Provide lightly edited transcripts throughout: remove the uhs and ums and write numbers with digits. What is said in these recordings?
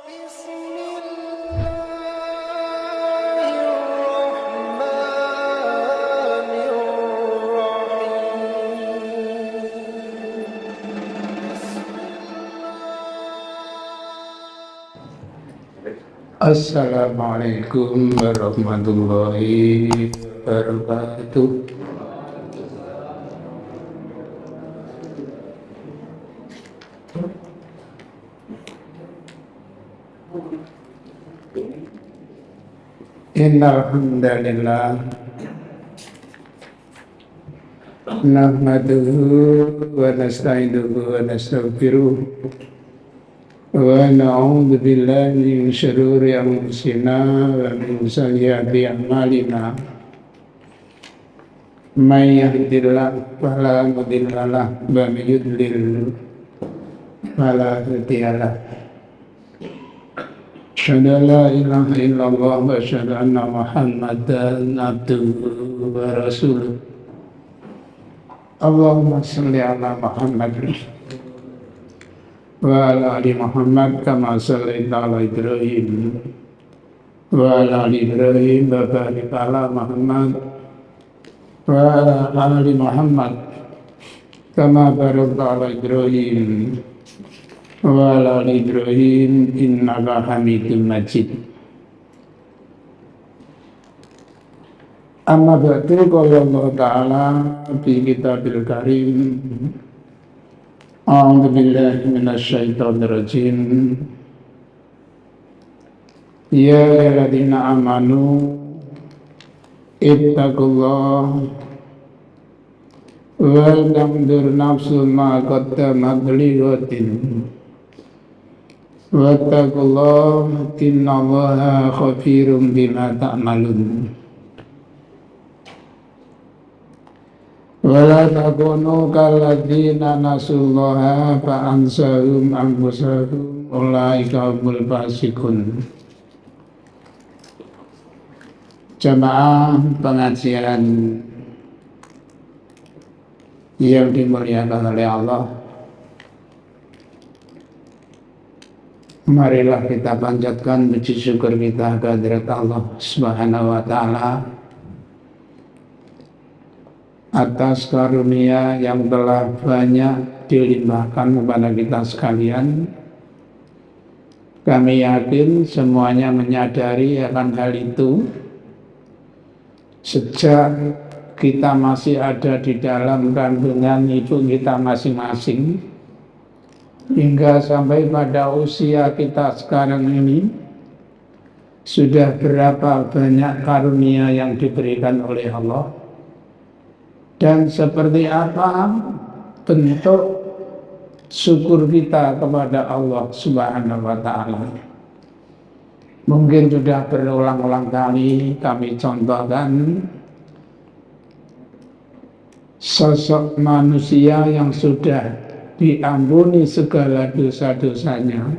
Assalamualaikum warahmatullahi wabarakatuh. Innal hamdalillah nahmaduhu wa nasta'inuhu wa nastaghfiruh wa na'udzu billahi min syururi anfusina wa min sayyiati a'malina. May yahdihillahu fala mudilla lahu wa may yudlil fala hadiya lahu. Asyhadu an la ilaha illallah wa asyhadu anna Muhammadan abduhu wa rasuluh. Allahumma shalli ala Muhammad wa ala ali Muhammad kama shallaita ala Ibrahim wa ala ali Ibrahim wa barik ala Muhammad wa ala ali Muhammad kama barakta ala Ibrahim wa ala ali Ibrahim innaka Hamidum Majid. Amma ba'du, qala Allah Ta'ala fi kitabil karim. A'udzu billahi minasyaitonir rajim. Ya ayyuhalladzina amanu ittaqullaha wal tanzur nafsun ma qaddamat lighadin wattaqullaha innallaha khabirum bima ta'malun. Wala takunu kalladzina nasullaha fa ansahum anfusahum ulaika humul fasiqun. Jamaah pengajian yang dimuliakan oleh Allah, marilah kita panjatkan puji syukur kita kehadirat Allah Subhanahu wa Ta'ala atas karunia yang telah banyak dilimpahkan kepada kita sekalian. Kami yakin semuanya menyadari akan hal itu sejak kita masih ada di dalam kandungan ibu kita masing-masing hingga sampai pada usia kita sekarang ini. Sudah berapa banyak karunia yang diberikan oleh Allah, dan seperti apa bentuk syukur kita kepada Allah Subhanahu wa Ta'ala. Mungkin sudah berulang-ulang kali kami contohkan sosok manusia yang sudah diampuni segala dosa-dosanya,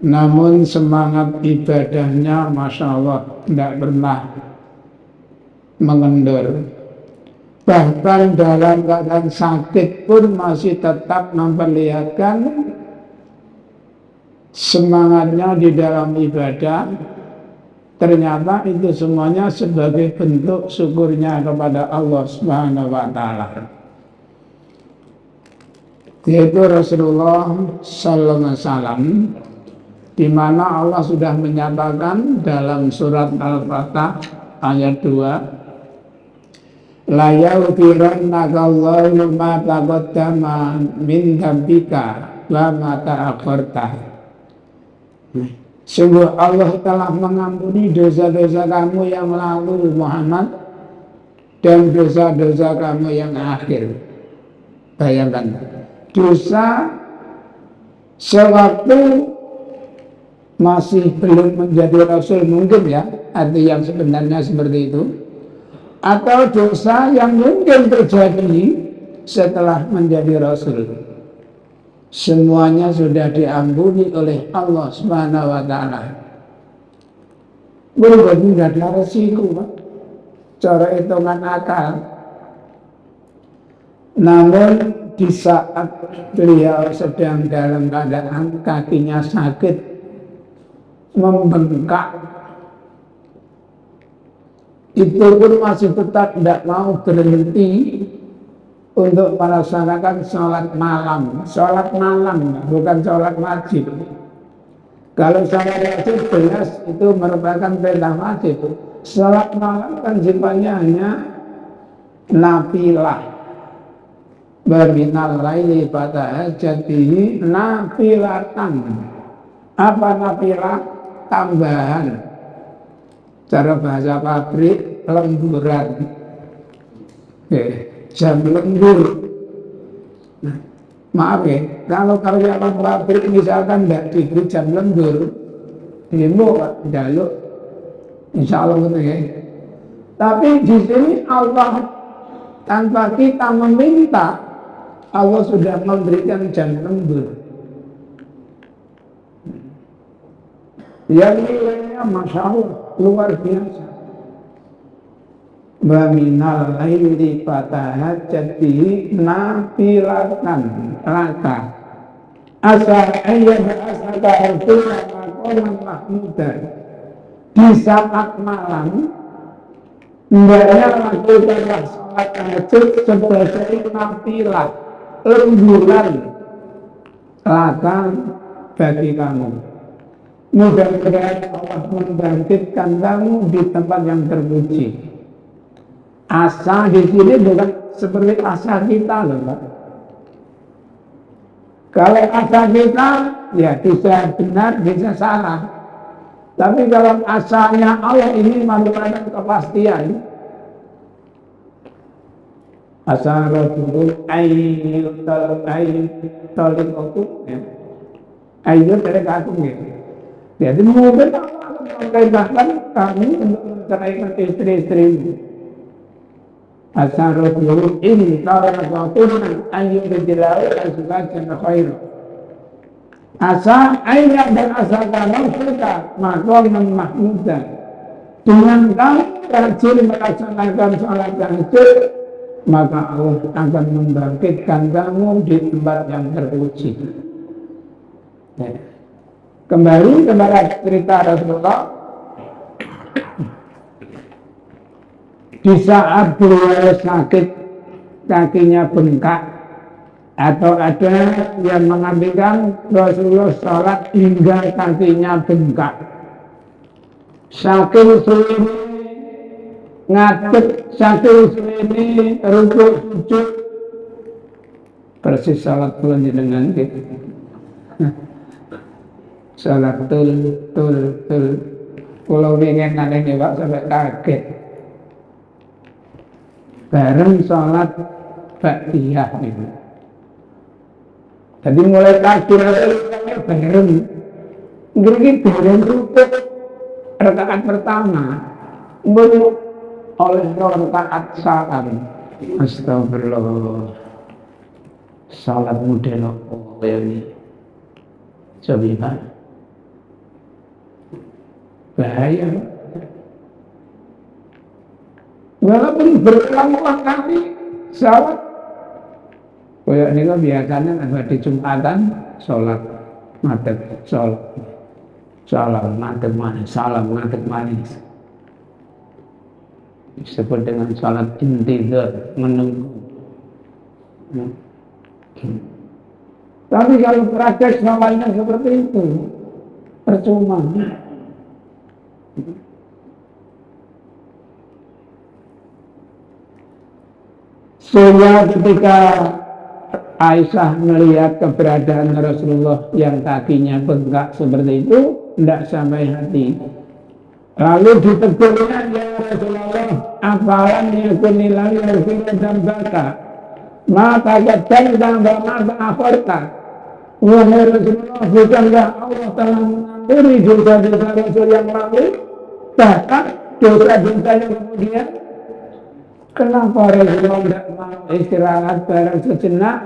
namun semangat ibadahnya Masya Allah tidak pernah mengendur. Bahkan dalam keadaan sakit pun masih tetap memperlihatkan semangatnya di dalam ibadah. Ternyata itu semuanya sebagai bentuk syukurnya kepada Allah Subhanahu wa Ta'ala. Yaitu Rasulullah Sallallahu Alaihi Wasallam, di mana Allah sudah menyatakan dalam surat Al-Fatah ayat 2, la yaghfirannaka Allahu ma taqaddama min dzambika wa ma ta'akhkharta. Sungguh Allah telah mengampuni dosa-dosa kamu yang lalu Muhammad dan dosa-dosa kamu yang akhir. Bayangkan, dosa sewaktu masih belum menjadi Rasul, mungkin ya arti yang sebenarnya seperti itu, atau dosa yang mungkin terjadi setelah menjadi Rasul. Semuanya sudah diampuni oleh Allah Subhanahu wa Ta'ala. Berarti tidak ada resiko, Pak, cara hitungan akal. Namun di saat beliau sedang dalam keadaan kakinya sakit membengkak, itu pun masih tetap tidak mau berhenti untuk melaksanakan sholat malam. Sholat malam, bukan sholat wajib. Kalau sholat wajib jelas itu merupakan perintah wajib. Sholat malam kan sifatnya hanya nafilah. Berminal laili fatahajjatihi nafilatan. Apa nafilah? Tambahan. Cara bahasa pabrik, lemburan. Jam lembur. Nah, maaf ya, kalau karyawan pabrik misalkan tidak diberi jam lembur, demo Pak, jaluk, insya Allah gitu ya. Tapi di sini Allah tanpa kita meminta, Allah sudah memberikan jam lembur. Yang nilainya Masya Allah luar biasa. Wa minal laili fatahajjatihi nafilatan laka asa ayyaba asaka artuna maqaman mahmudan. Di saat malam hendaknya lakukanlah sholat tahajud sebagai nafilah, lemburan laka bagi kamu. Mudah-mudahan Allah membangkitkan kamu di tempat yang terpuji. Asa di sini bukan seperti asa kita loh Pak. Kalau asa kita ya bisa benar, bisa salah. Tapi kalau asanya Allah ini merupakan kepastian. Asa Rasulul ayyutolik aku ya. Ayyut dari aku ya. Jadi mungkin Allah akan memerintahkan kamu untuk menceraikan istri-istrimu. Asarul ini tarakatunan ayyudilau azwajan khairu. Asa ayat dan asa kamu suka maqaman mahmudan. Dengan kamu rajin melaksanakan sholat tahajud, maka Allah akan membangkitkan kamu di tempat yang terpuji. Ya. Kembali kepada cerita Rasulullah. Di saat beliau sakit, kakinya bengkak, atau ada yang mengambilkan Rasulullah sholat hingga kakinya bengkak. Saking suwene ngadeg, saking suwene rukuk sujud, persis sholat bulan jenengan gitu. Sholat tul. Kalau ingin nanti Pak sampai kaget. Bareng sholat Ba'diyah itu. Jadi mulai takbir bareng. Ini bareng rukuk rakaat pertama. Belum oleh rakaat salam. Astagfirullah. Sholat model apa ini? Coba bahaya. Walaupun berulang-ulang kali sholat, kayak ini kan biasanya di Jumatan sholat madhab, sholat salam madhab manis, salam madhab manis, disebut dengan sholat intidhar, menunggu. Tapi kalau praktek sholatnya seperti itu, percuma. Sehingga ketika Aisyah melihat keberadaan Rasulullah yang kakinya bengkak seperti itu, tidak sampai hati. Lalu ditegurnya, ya Rasulullah, apalan yakunilah yakunilah dan baka, maka kadang tambah mata akhorta. Wahai Rasulullah, bukankah Allah telah mengampuni dosa-dosa Rasul yang lalu, bahkan dosa-dosa yang kemudian? Kenapa Rasulullah tidak mau istirahat bareng sejenak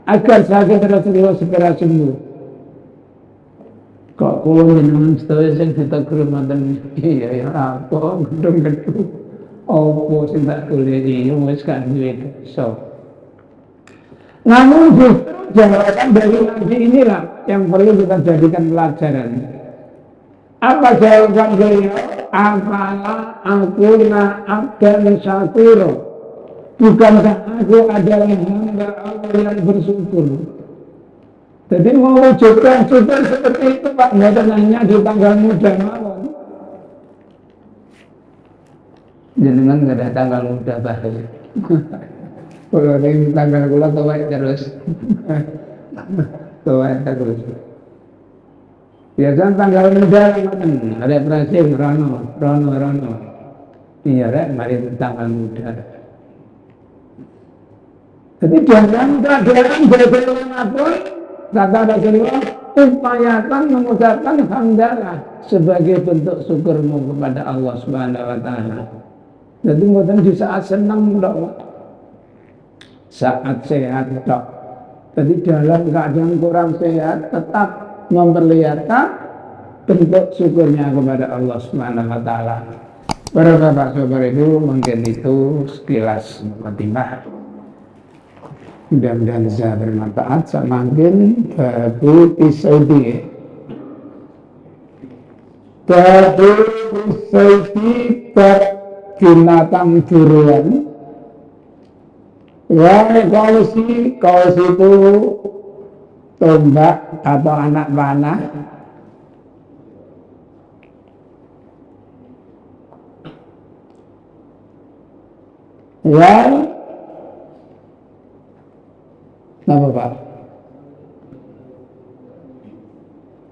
agar sakit Rasulullah segera sembuh? Kok kulo jenengan sedaya sing ditegur manten iya ya apa gedung-gedung apa sing tak tuleni wis kan duwe dosa. Namun justru jawaban dari nabi inilah yang perlu kita jadikan pelajaran. Apa jawaban beliau? Apalah aku abdan syakura. Bukankah aku adalah hamba Allah yang bersyukur? Jadi mewujudkan syukur seperti itu Pak, nggak hanya di tanggal muda mawon. Jenengan nggak ada tanggal muda Pak. Kalau ini tanggal kula tuwek terus. Tuwek terus. Biasa tanggal muda ada prasing rono. Iya rek, mari tanggal muda. Jadi jangan keadaan bagaimanapun, kata Rasulullah, upayakan mengucapkan hamdalah sebagai bentuk syukurmu kepada Allah Subhanahu wa taala. Jadi bukan di saat senang dok, saat sehat dok. Jadi dalam keadaan kurang sehat tetap memperlihatkan bentuk syukurnya kepada Allah Subhanahu wa taala. Para bapak saudara itu mungkin itu sekilas mukadimah. Mudah-mudahan bisa bermanfaat. Semakin babu isaidi. Babu isaidi bab binatang buruan. Kaus itu tombak atau anak panah. Apa Pak?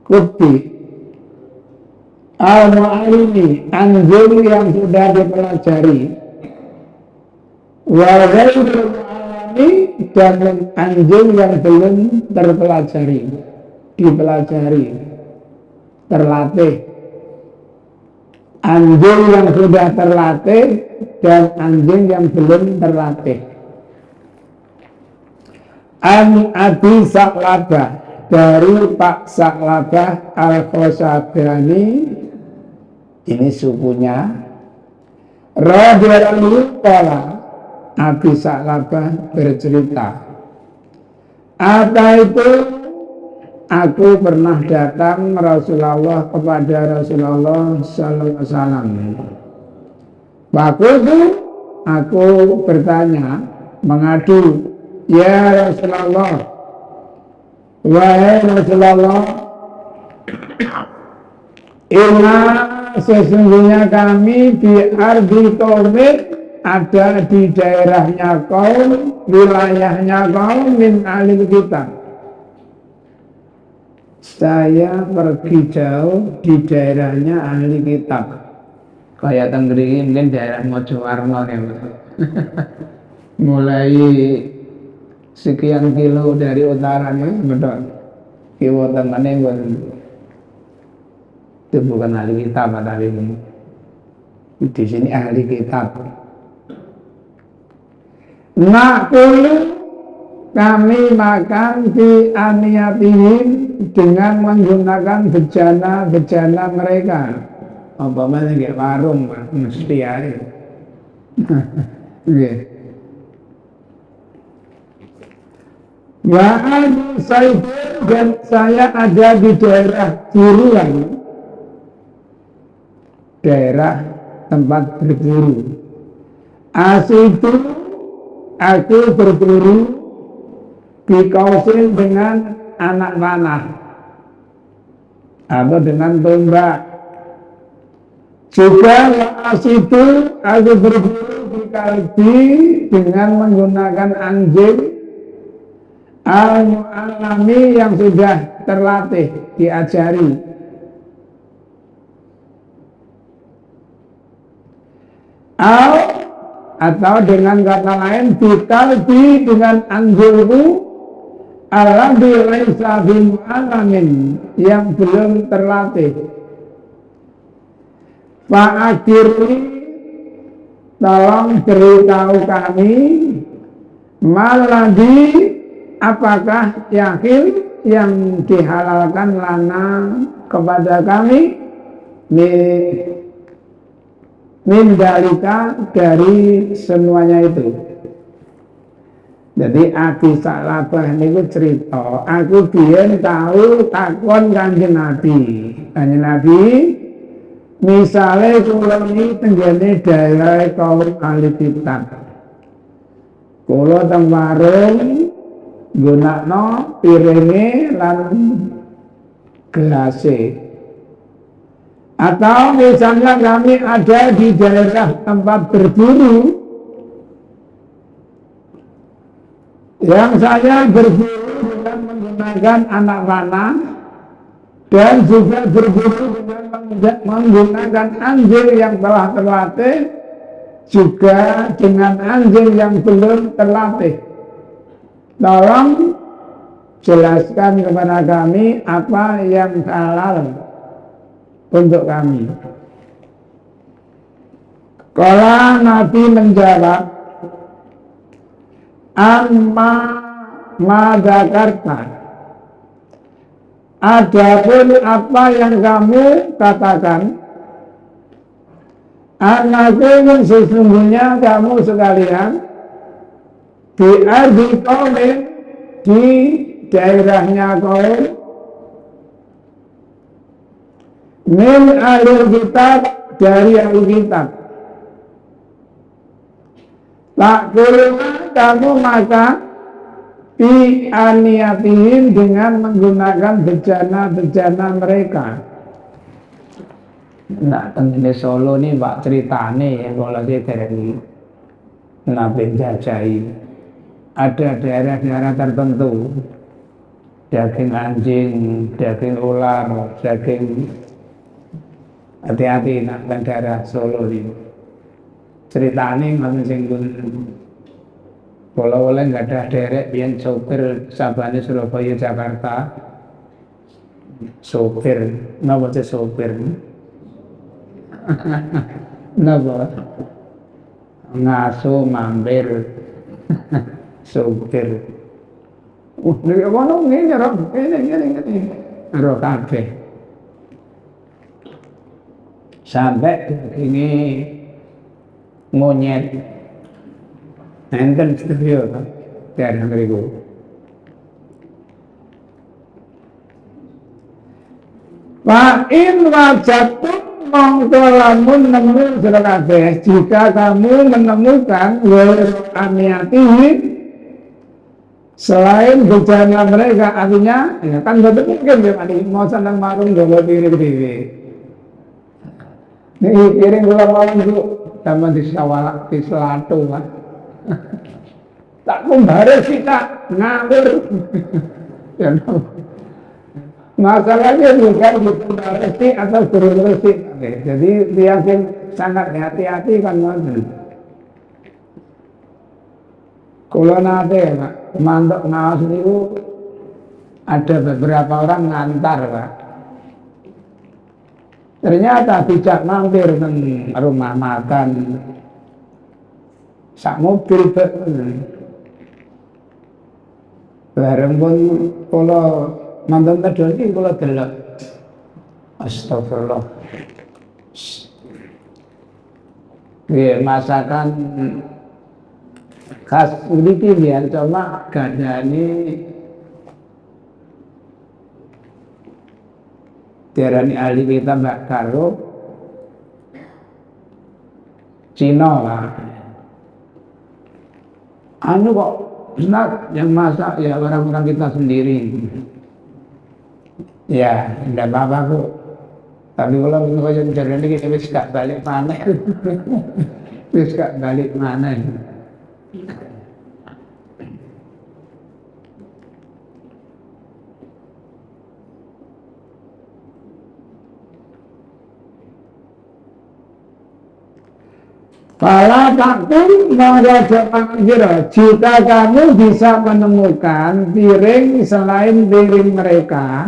Kuti al-mu'alimi, anjing yang sudah dipelajari. Wa ghairul mu'alimi, dan anjing yang belum terpelajari, dipelajari, terlatih. Anjing yang sudah terlatih dan anjing yang belum terlatih. An Abi Sa'labah, dari Pak Sa'labah Al-Khosabani, ini sukunya. Radhiyallahu ta'ala, Abi Sa'labah bercerita, apa itu? Aku pernah datang Rasulullah kepada Rasulullah sallallahu alaihi wasallam. Aku bertanya, mengadu, ya Rasulullah, wahai Rasulullah, inna sesungguhnya kami di ardi qaumin, ada di daerahnya kaum, wilayahnya kaum min alil kitab. Saya pergi jauh di daerahnya ahli kitab. Kayak Tenggiri mungkin daerah Mojowarno ya. Mulai sekian kilo dari utaranya, betul. Kiwo tengahnya itu bukan ahli kitab, tapi di sini ahli kitab. Nakulu, kami makan di aniyatihim dengan menggunakan bejana mereka. Apa mana kayak warung, mesti ada. Wa'adu saibun, dan saya ada di daerah buruan, daerah tempat berburu. Asitu, aku berburu bikausin dengan anak panah atau dengan tombak. Juga asitu, aku berburu bikalbi dengan menggunakan anjing al-mu'allami yang sudah terlatih, diajari. Atau dengan kata lain, bikalbi dengan anjingku alladzi laisa bimu'allamin, yang belum terlatih. Fa'akhirni, tolong beritahu kami, maladi, apakah yakin yang dihalalkan lana kepada kami min dalika, dari semuanya itu. Jadi Abi Sa'labah niku cerita, aku biyen tahu takon Kanjeng Nabi. Kanjeng Nabi, Misalnya kula ini tenggene daerah kaum ahli kitab. Kula teng warung gunakno piringe lan gelase. Atau misalnya kami ada di daerah tempat berburu, yang saya berburu dengan menggunakan anak panah dan juga berburu dengan menggunakan anjing yang telah terlatih, juga dengan anjing yang belum terlatih. Tolong jelaskan kepada kami apa yang halal untuk kami. Kalau Nabi menjawab, amma madzakarta, adapun apa yang kamu katakan, anakku sesungguhnya kamu sekalian di ardi qaumin, di daerahnya kaum min ahli kitab, dari ahli kitab. Tak kurang kamu maka bi aniyatihim, dengan menggunakan bejana-bejana mereka. Nah, tengene Solo ini Pak ceritane ya, kalau dari Nabi jajahi. Ada daerah-daerah tertentu daging anjing, daging ular, daging. Hati-hati nak teng daerah Solo ini. Ceritane ngoten sing kula oleh gadah derek biyen sopir sabane Surabaya Jakarta. Sopir, napa ce sopir? Napa? Ngaso mampir sopir. Nek ngono ngene ro, ngene. Ro kabeh. Sampai ini monyet enten studio daerah mriku. Wa in wajatum mongko lamun nemu sira kabeh, jika kamu menemukan aniatihi selain bejana mereka, artinya ya kan betul mungkin ya mau senang marung gawa piring dhewe. Nih piring kula mau itu sama di sawalak di selatu kan. Tak kumbare sih tak ngawur. Ya, masalahnya bukan resi atau guru resi. Jadi dia sangat hati-hati kan ngoten. Kula nate Pak, mantuk ngaos niku ada beberapa orang ngantar Pak. Ternyata tidak mampir di rumah makan sak mobil bareng pun kula mantan tedon iki kula delok astagfirullah. Ya masakan khas mriki biyen cuma gadane diarani ahli kita mbak karo Cina lah. Anu kok benar yang masak ya orang-orang kita sendiri. Ya, tidak apa-apa kok. Tapi kalau ngomong jalan ini wis gak balik mana, wis gak balik mana. Fala takun mengajak pengira, jika kamu bisa menemukan piring selain piring mereka,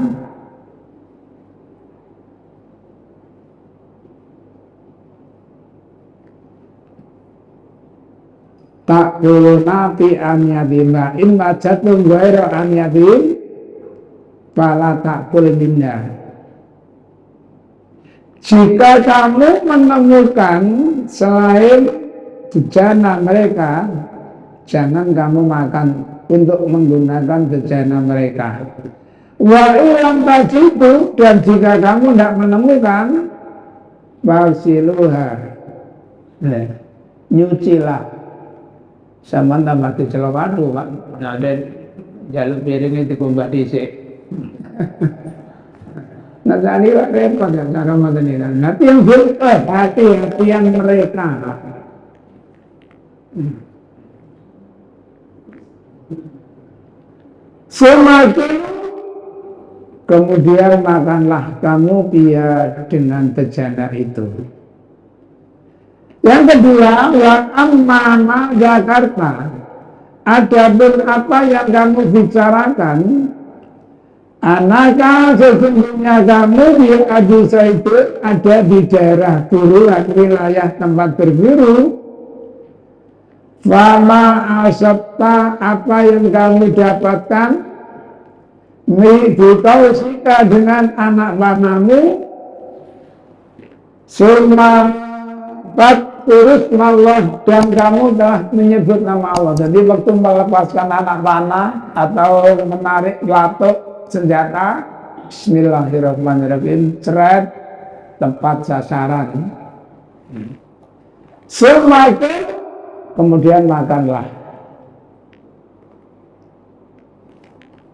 tak perlu nabi anyadim, in wajatun ghaira anyadim, fala takul minna. Jika kamu menemukan selain bejana mereka, jangan kamu makan untuk menggunakan bejana mereka. Wa ilam tajidu, dan jika kamu tidak menemukan, Fasiluha. Nah, nyucilah. Sama tambah dicelok padu, Pak. Nah, ada jalur piringnya dikumbah dhisik. Nah, tadi repot ya cara macam ini. Nanti yang hati yang mereka. Semakin kemudian makanlah kamu biar dengan bejana itu. Yang kedua, wa amma Jakarta. Adapun apa yang kamu bicarakan, anaka sesungguhnya kamu di Adusa itu ada di daerah turunan wilayah tempat berburu. Fama asabta apa yang kamu dapatkan Midutausika dengan anak panamu Sumabat terus Allah dan kamu telah menyebut nama Allah. Jadi waktu melepaskan anak panah atau menarik latuk senjata, Bismillahirrahmanirrahim, ceret tempat sasaran. Semakin kemudian makanlah.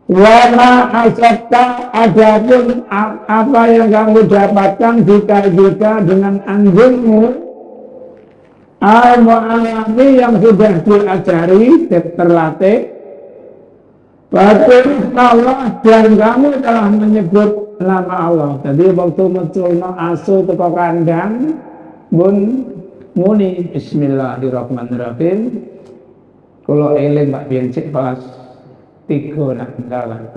Wama asabta adapun apa yang kamu dapatkan jika dengan anjingmu al-mu'alami yang sudah diajari, terlatih. Batin Allah dan kamu telah menyebut nama Allah. Jadi waktu munculno asu teko kandang pun muni Bismillahirrahmanirrahim. Kalau eling Pak biyen cek kelas 3 nak dalan.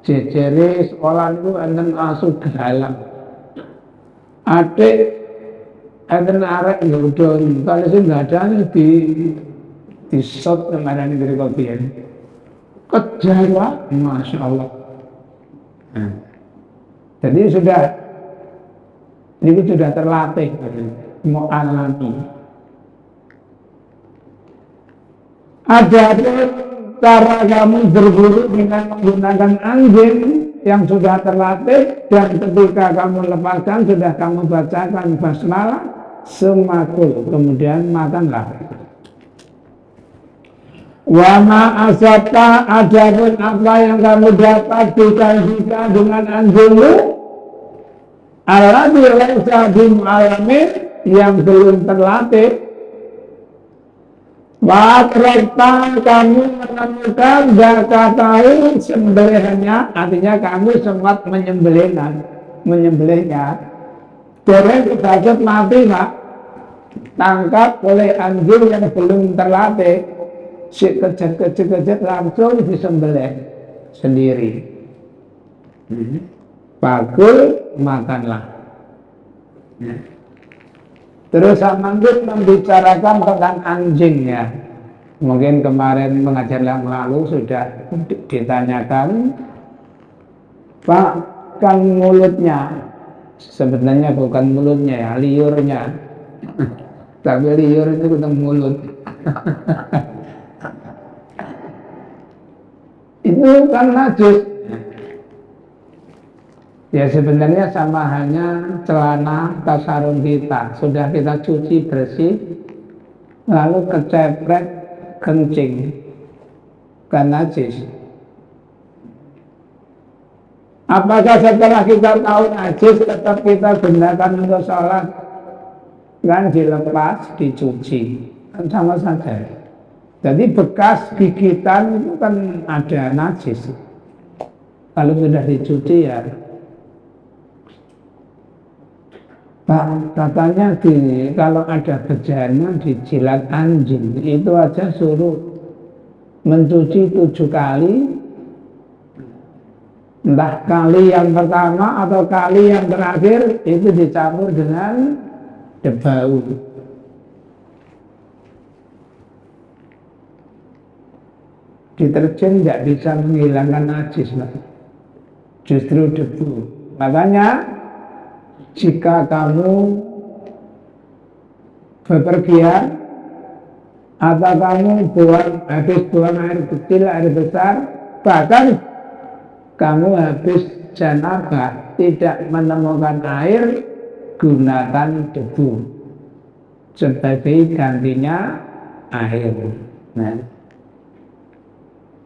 Jejere sekolah niku enten asu galang. Adik enten arek nggodhon, kalau sing gadane di shot kemarin dari kopian. Kejawa, Masya Allah. Jadi ini sudah terlatih, mu'alami. Ada cara kamu berburu dengan menggunakan anjing yang sudah terlatih, dan ketika kamu lepaskan sudah kamu bacakan basmalah, semakul, kemudian makanlah. Wama asabta adapun apa yang kamu dapat jika dengan anjingmu alladzi laisa bimu'alamin yang belum terlatih. Wakrekta kamu menemukan zakatahu sembelihannya, artinya kamu sempat menyembelihnya. Dereng kebacut mati Pak, tangkap oleh anjing yang belum terlatih. Si kejut langsung disembelih sendiri. Pakul makanlah. Terus Samanggut membicarakan tentang anjingnya. Mungkin kemarin pengajian yang lalu sudah ditanyakan, Pak, kan mulutnya, sebenarnya bukan mulutnya ya, liurnya. Tapi liur itu bukan mulut. Itu kan najis. Ya sebenarnya sama hanya celana tasarung kita, sudah kita cuci bersih, lalu kecepret kencing, kan najis. Apakah setelah kita tahu najis tetap kita gunakan untuk sholat? Kan dilepas, dicuci, kan sama saja. Jadi bekas gigitan itu kan ada najis. Kalau sudah dicuci ya, Pak, katanya gini, kalau ada bejana dijilat anjing, itu aja suruh mencuci 7 kali, entah kali yang pertama atau kali yang terakhir, itu dicampur dengan debu. Deterjen tidak bisa menghilangkan najis, justru debu. Makanya jika kamu bepergian atau kamu habis buang air kecil, air besar, bahkan kamu habis janabah tidak menemukan air, gunakan debu sebagai gantinya air. Nah,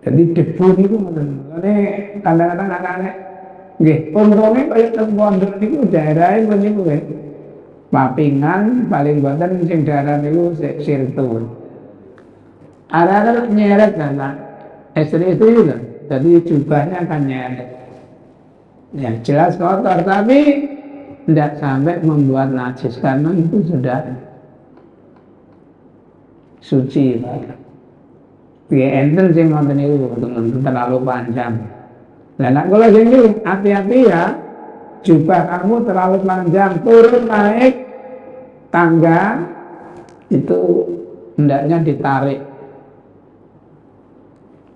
jadi debu itu ini kadang-kadang anak-anak nggih, untungnya kaya teng pondok niku daerahe niku nggih. Papingan paling boten sing daerah niku Sirtu. Ada nyeret kan, istri itu juga, jadi jubahnya kan nyeret. Ya jelas kotor, tapi tidak sampai membuat najis karena itu sudah suci. Ya enten sing ngoten niku terlalu panjang. Nah, kalau gini hati-hati ya, jubah kamu terlalu panjang, turun naik tangga itu hendaknya ditarik.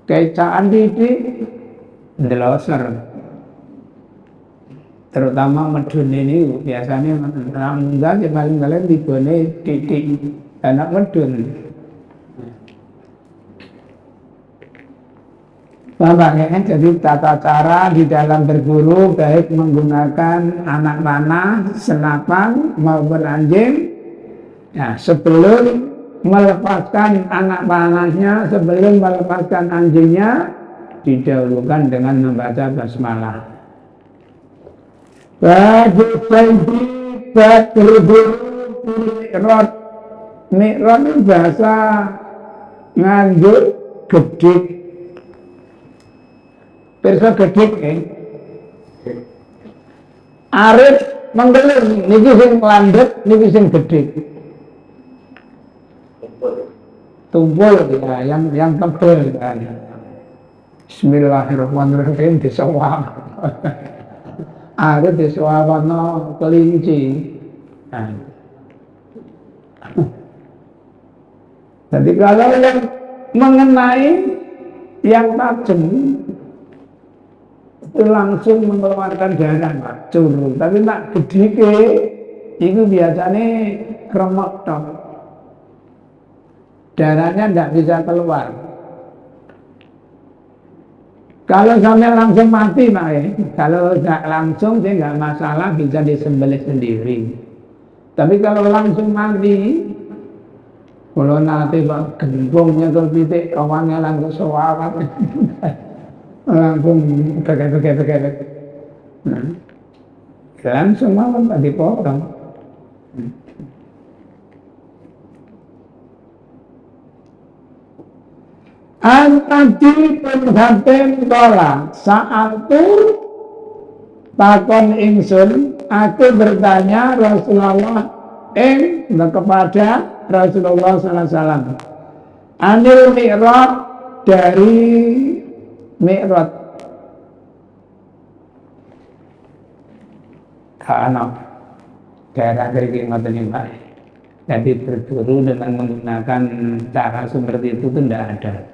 Kecaan didik ndeloser. Terutama medun ini biasanya enggak ya paling dibone titik anak medun. Bapaknya jadi tata cara di dalam berburu baik menggunakan anak panah, senapan maupun anjing. Ya, sebelum melepaskan anak panahnya, sebelum melepaskan anjingnya, didahulukan dengan membaca basmalah. Bagi sayyidi berburu mi'rad. Mi'rad itu bahasa Nganjuk gedik. Pirsa gedik kan? Arif menggelir, niki sing landhep, niki sing gedik. Tumpul ya, yang tebel kan. Bismillahirrahmanirrahim disawab. Arif disawabana kelinci. Jadi kalau yang mengenai yang tajam itu langsung mengeluarkan darah macur, tapi tak gedike itu biasanya kremek tok, darahnya tidak bisa keluar. Kalau sampai langsung mati Pak ya, kalau tidak langsung dia nggak masalah, bisa disembelih sendiri. Tapi kalau langsung mati, kalau nanti Pak gembongnya ke pitik, kawannya langsung sewawat. Langsung begitu. Langsung malam tak dipotong. Antadi penhatin tola saat itu takon ingsun, aku bertanya Rasulullah kepada Rasulullah SAW anil mi'rad, dari mi'rad. Karena daerah dari ngoten Pak. Jadi berburu dengan menggunakan cara seperti itu tidak ada.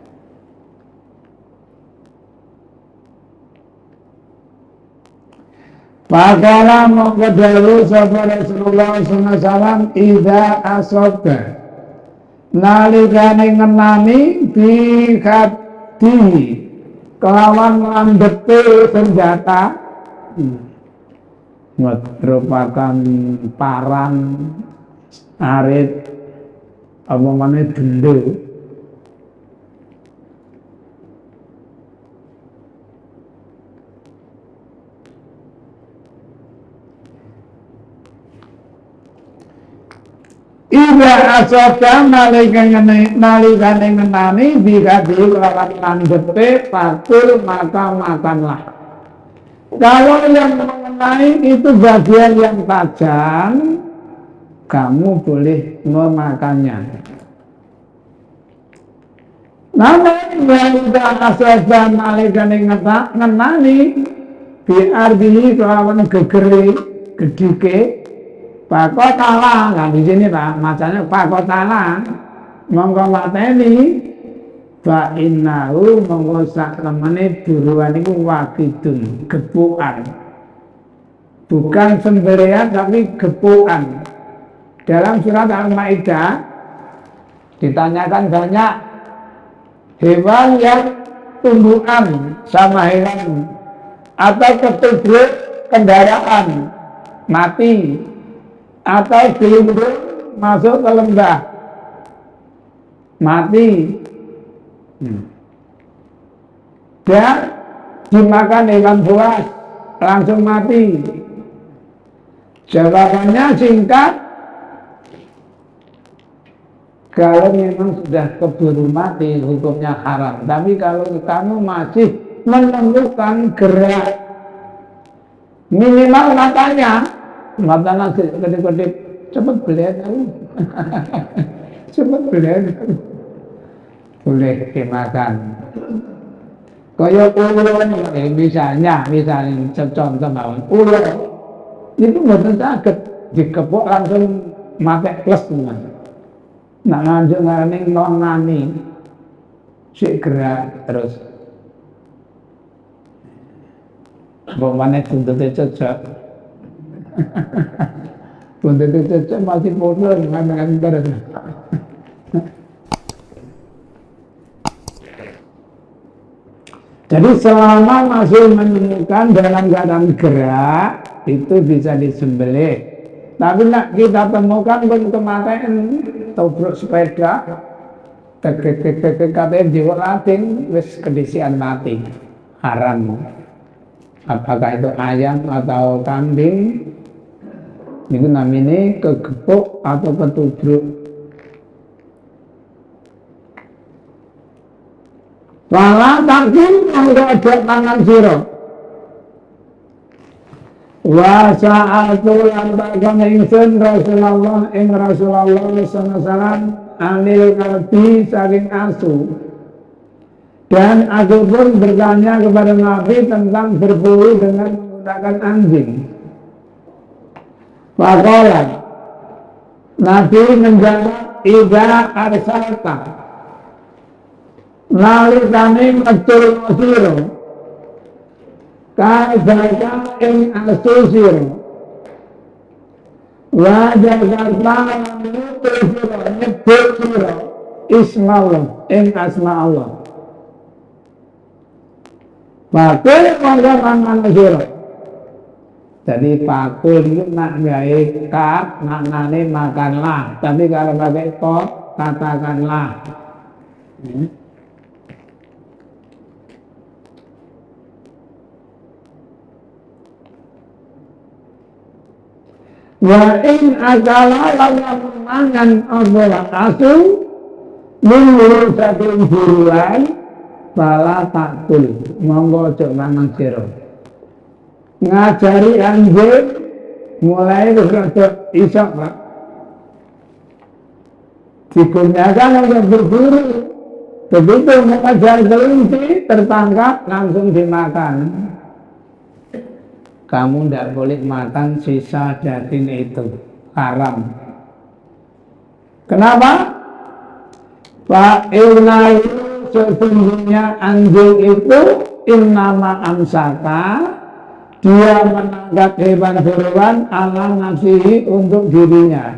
Pakala mengkedalu sahabat Rasulullah SAW idza asobda nalikane ngenani bikati kelawan landhepe senjata merupakan parang arit omongane dendul. Ida asoka nalikane ngenani bikati kelawan landhepe fatul maka makanlah. Kalau yang mengenai itu bagian yang tajam, kamu boleh memakannya. Namun jika asoka nalikane ngenani biarbihi kelawan gegeri gedike pakotala, nah di sini Pak, macamnya pakotala, monggo mateni, fa innahu monggo sak temene buruan iku wakidun, gepukan, bukan sembelihan tapi gepukan. Dalam surat Al-Maidah ditanyakan banyak hewan yang tumbuhan sama hewan atau ketubruk kendaraan mati. atau dilindung masuk ke lembah mati dan dimakan hewan buas langsung mati. Jawabannya singkat, kalau memang sudah keburu mati hukumnya haram. Tapi kalau kamu masih menemukan gerak minimal matanya kedip-kedip, cepat beliau cepat beliau boleh dimakan. Kaya ulo misalnya contoh mawon ulo itu mboten saged dikepuk langsung mate plus tenan. Nak nganjuk ngarani nongani sik gerak terus. Bagaimana buntutnya cocok? Buntutnya cocok masih podo dengan terus. Jadi selama masih menemukan dalam keadaan gerak itu bisa disembelih. Tapi nak kita temukan pun kematian tobruk sepeda, katanya jiwa lating, wis kedisian mati, haram. Apakah itu ayam atau kambing, itu namanya kegepuk atau ketubruk. Wala takin anggo ada tangan siro. Wa sa'atu lantakan ingsun Rasulullah SAW anil kalbi saking asu. Dan aku pun bertanya kepada Nabi tentang berburu dengan menggunakan anjing. Faqala Nabi menjawab idza arsalta nalikane metul sira kaidaka ing asu sira wa jakarta metul sira nyebut sira ismallah ing asma Allah pakul mangga mangan sira. Jadi pakul itu nak gawe kap maknane makanlah, tapi kalau pakai kok katakanlah. Wa in akala lawan mangan apa asu minggu satu bulan bala takul monggo ojo mangan sira. Ngajari anjing mulai rada iso Pak. Digunakan untuk berburu. Begitu mengajar kelinci tertangkap langsung dimakan. Kamu tidak boleh makan sisa daging itu, haram. Kenapa? Pak Ilnai sesungguhnya anjing itu innama amsaka, dia menangkap hewan-hewan ala nafsihi untuk dirinya.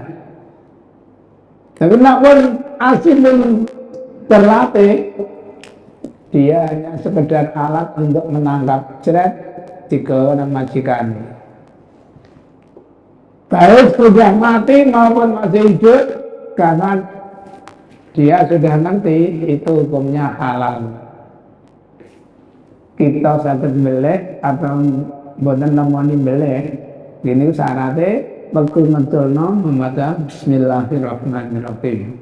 Tapi nak pun asin pun terlatih, dia hanya sekedar alat untuk menangkap jeret tiga orang majikan. Baik sudah mati maupun masih hidup, karena dia sudah ngerti itu hukumnya halal. Kita sakit belek atau boten nemoni belek, ini syaratnya bekul mentulno membaca Bismillahirrahmanirrahim.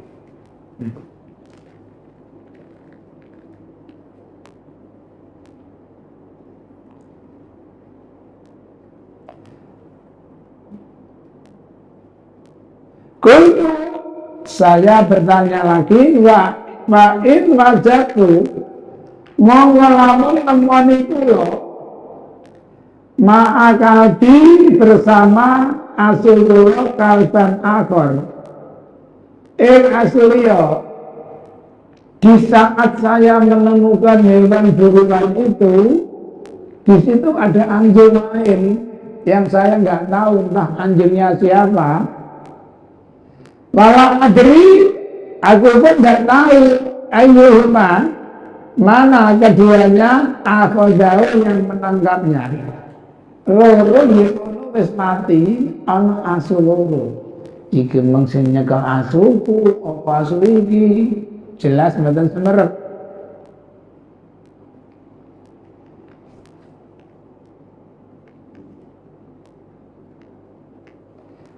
Kultu, saya bertanya lagi, wa in wajahku mau ngelamun nemoni kulo ma'akadi bersama asul kulo kalban akor asliyo. Di saat saya menemukan hewan buruan itu, di situ ada anjing lain yang saya nggak tahu entah anjingnya siapa. Walau adri, aku pun tidak tahu ayyuhuma, mana keduanya akhodahu yang menangkapnya. Loro wis mati ana asu loro. Iki mung sing nyekel asuku apa asu iki jelas mboten semerep.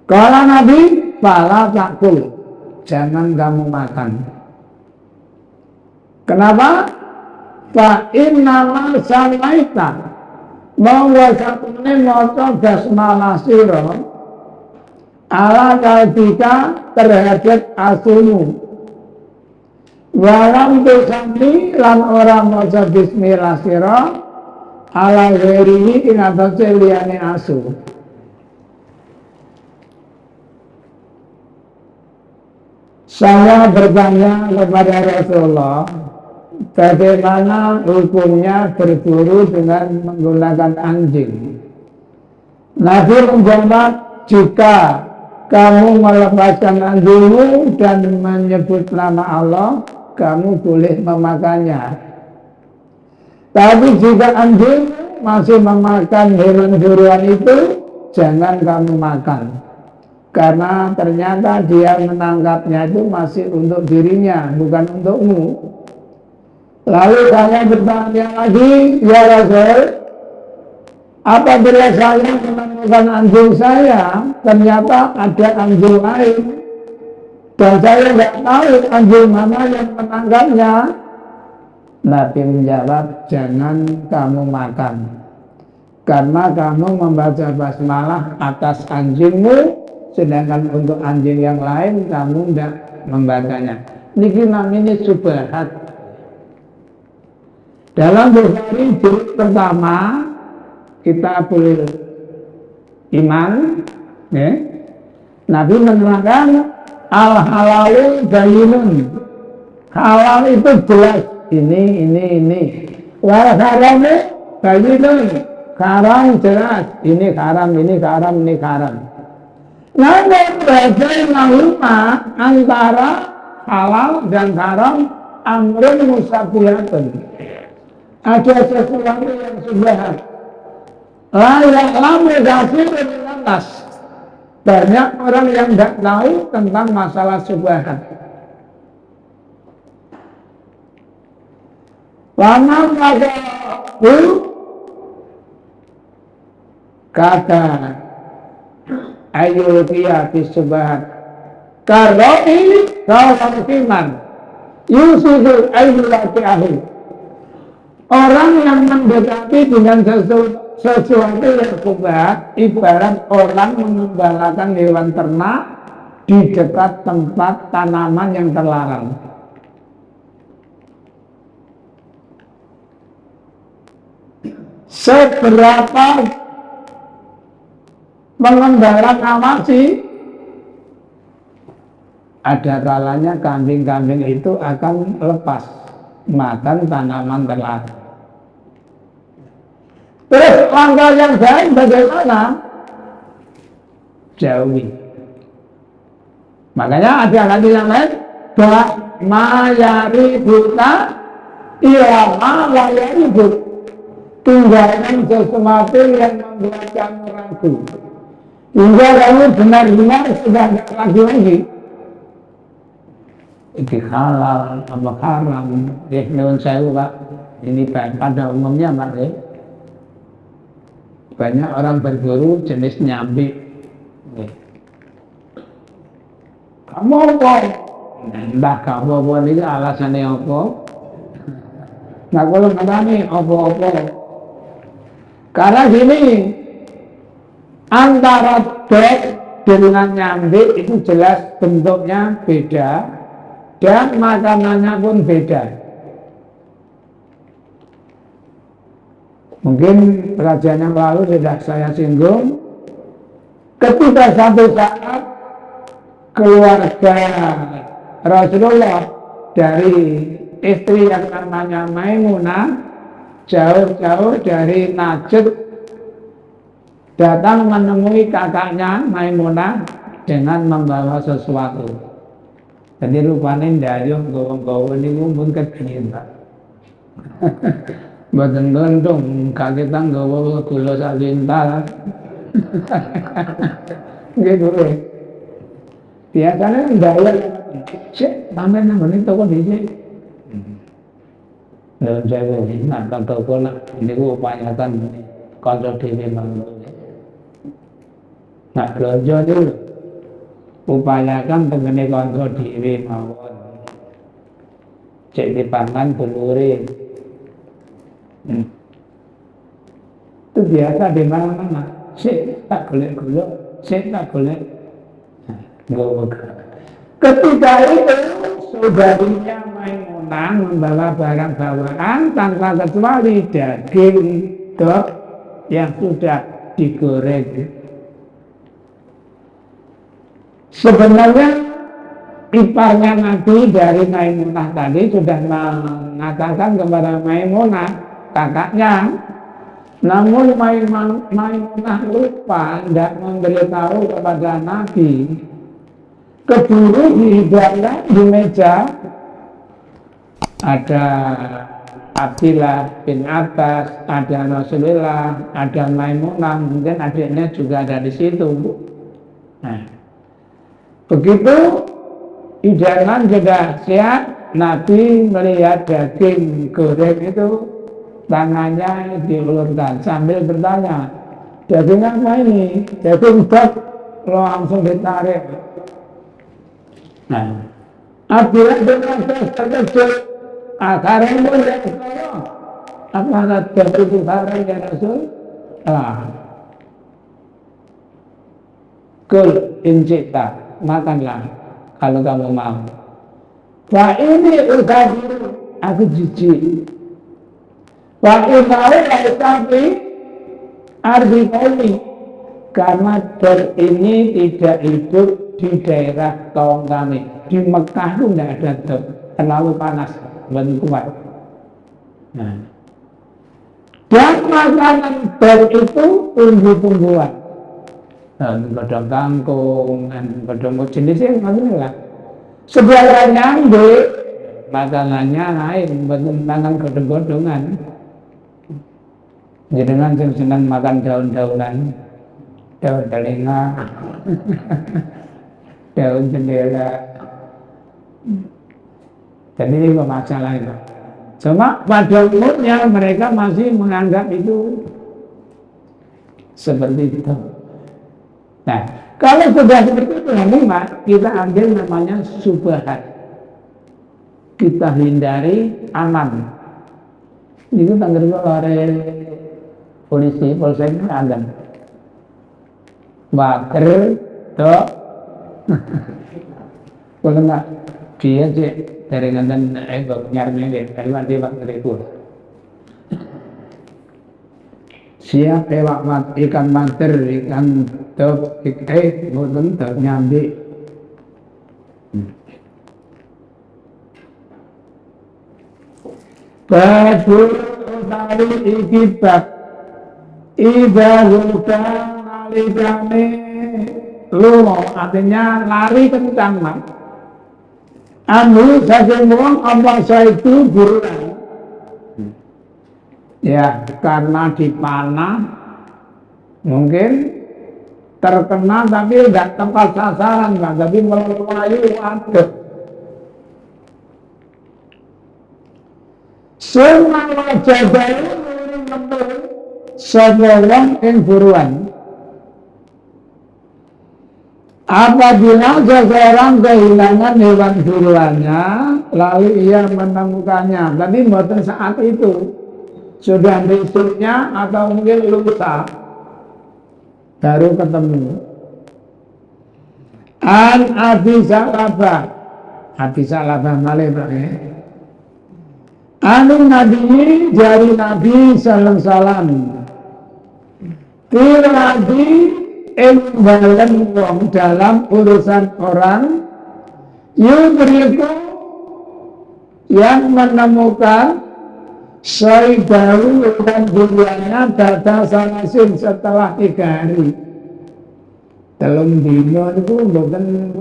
Kala Nabi, "Fala takul." Jangan kamu makan. Kenapa? Fa innamal samaita. Monggo sapune maca basmalah sira ala kalbika terhadap asumu. Walam tusami lan ora maca bismillah sira ala ghairihi ing atase liyane asu. Saya bertanya kepada Rasulullah, bagaimana hukumnya berburu dengan menggunakan anjing? Nabi menjawab, jika kamu melepaskan anjingmu dan menyebut nama Allah, kamu boleh memakannya. Tapi jika anjingmu masih memakan hewan buruan itu, jangan kamu makan. Karena ternyata dia menangkapnya itu masih untuk dirinya, bukan untukmu. Lalu saya bertanya lagi, ya Rasul, apabila saya menemukan anjing saya, ternyata ada anjing lain, dan saya nggak tahu anjing mana yang menangkapnya. Nabi menjawab, jangan kamu makan. Karena kamu membaca basmalah atas anjingmu, sedangkan untuk anjing yang lain kamu tidak membacanya. Niki namanya subhat. Dalam Bukhari jilid pertama Kitabul Iman, ya, Nabi menerangkan al halalu bayyinun. Halal itu jelas, ini. Wal haramu bayyinun. Haram jelas, ini haram, ini haram, ini haram. Namun bagaimana antara halal dan haram amrun musabihatun. Ada sesuatu yang subhat. Layak lama kasirun lantas. Banyak orang yang tidak tahu tentang masalah subhat. Lama maka kata ayu dia bisubhat karoi kawal kiman yusufu ayu laki. Orang yang mendekati dengan sesuatu yang subhat ibarat orang mengembalakan hewan ternak di dekat tempat tanaman yang terlarang. Seberapa mengembara ngawasi, ada kalanya kambing-kambing itu akan lepas makan tanaman terlarang. Terus langkah yang baik bagaimana? Jauhi. Makanya ada lagi yang lain, mayari buta ilama layari but. Tinggalkan sesuatu yang membuat kamu ragu. Hingga kamu benar-benar sudah tidak ragu lagi. Ini halal, apa haram. Nyuwun sewu Pak. Ini pada umumnya Pak. Banyak orang berburu jenis nyambi. Kamu apa? Entah kamu apa ini alasannya apa. Nah kalau ngerti apa-apa. Karena gini, antara dog dengan nyambi itu jelas bentuknya beda dan makanannya pun beda. Mungkin pelajaran yang lalu sudah saya singgung, ketika satu saat keluarga Rasulullah dari istri yang namanya Maimunah jauh-jauh dari Najd datang menemui kakaknya Maimunah dengan membawa sesuatu. Jadi rupanya ndayung gowo-gowo niku pun kepingin Pak. Mboten gondong, kagetan nggawa gula sak lintal. Gitu. Biasanya bayar sik sampeyan nang ngene toko dhisik. Lha saya nak toko nak niku upayakan kanca dhewe mawon. Nak belanja niku upayakan tengene kanca dhewe mawon. Cek dipangan dulure. Itu biasa di mana-mana. Sik tak golek-golek, sik tak golek. Ketika itu saudarinya Maimunah membawa barang bawaan tanpa kecuali daging dok yang sudah digoreng. Sebenarnya iparnya Nabi dari Maimunah tadi sudah mengatakan kepada Maimunah kakaknya, namun Maimunah lupa tidak memberitahu kepada Nabi. Keburu dihidangkan di meja ada Abdillah bin Abbas, ada Rasulullah, ada Maimunah, mungkin adiknya juga ada di situ. Nah, begitu hidangan sudah siap, Nabi melihat daging goreng itu, tangannya diulurkan sambil bertanya, daging apa ini? Daging bak, lo langsung ditarik. Nah, Abdillah bin Abbas terkejut. Karena pun ya saya, apakah daging itu haram ya Rasul? Kul incita, makanlah kalau kamu mau. Wah ini udah aku jijik. Wah ini tapi arti ini karena ini tidak hidup di daerah kaum kami. Di Mekah itu tidak ada terlalu panas, lebih kuat. Nah, dan makanan itu tumbuh-tumbuhan. Godong kangkung, godong jenisnya macam lah. Sebenarnya makanannya lain, makan godong-godongan. Jangan senang makan daun-daunan, daun telinga, daun jendela. Jadi ini masalah itu. Cuma pada umumnya mereka masih menganggap itu seperti itu. Nah, kalau sudah seperti itu, kita ambil namanya subhat. Kita hindari aman. Itu tanggal oleh polisi, polsek itu aman. Water, dok. Kalau enggak, dia sih dari nganten nyarnya deh, dari mati waktu itu. Siap ewak ikan mater, ikan top, mungkin nyambi. Badul utari ikibat, ida hutan alikane lumo, artinya lari kencang mas. Anu saking wong apa itu buruan. Ya, karena dipanah mungkin terkena tapi tidak tepat sasaran, Pak. Tapi melayu ada. Semua wajah baru menuju seorang yang buruan. Apabila seseorang kehilangan hewan buruannya, lalu ia menemukannya, tapi bukan saat itu. Sudah besoknya atau mungkin lusa baru ketemu. An Abi Salabah malih anu Nabi jari Nabi sallallahu alaihi wasallam Nabi dalam urusan orang yudriku yang menemukan Syaibahu dan buruannya data salasin setelah 3 hari. Telung dino itu bukan